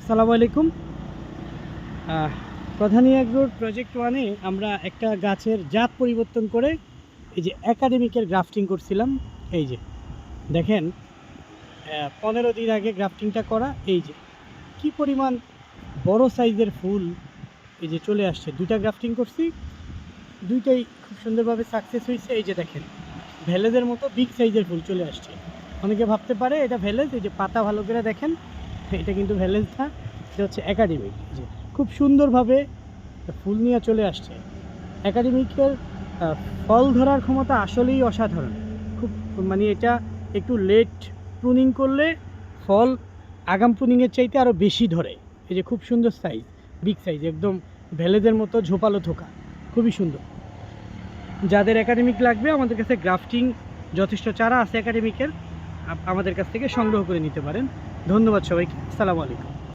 আসসালামু আলাইকুম। প্রধানী এগ্রোর প্রজেক্ট ওয়ানে আমরা একটা গাছের জাত পরিবর্তন করে এই যে একাডেমিকের গ্রাফটিং করছিলাম। এই যে দেখেন, 15 দিন আগে গ্রাফটিংটা করা। এই যে কি পরিমাণ বড় সাইজের ফুল এই যে চলে আসছে। দুইটা গ্রাফটিং করছি, দুইটাই খুব সুন্দরভাবে সাকসেস হয়েছে। এই যে দেখেন, ভেলেজের মতো বিগ সাইজের ফুল চলে আসছে। অনেকে ভাবতে পারে এটা ভেলেজ, এই যে পাতা ভালো করে দেখেন, এটা কিন্তু ভেলেজ না, এটা হচ্ছে একাডেমিক। যে খুব সুন্দরভাবে ফুল নিয়ে চলে আসছে। একাডেমিকের ফল ধরার ক্ষমতা আসলেই অসাধারণ। খুব মানে এটা একটু লেট প্রুনিং করলে ফল আগাম প্রুনিংয়ের চাইতে আরও বেশি ধরে। এই যে খুব সুন্দর সাইজ, বিগ সাইজ, একদম ভেলেজের মতো ঝোপালো থোকা, খুবই সুন্দর। যাদের একাডেমিক লাগবে আমাদের কাছে গ্রাফটিং যথেষ্ট চারা আছে একাডেমিকের, আমাদের কাছ থেকে সংগ্রহ করে নিতে পারেন। ধন্যবাদ সবাইকে। আসসালামু আলাইকুম।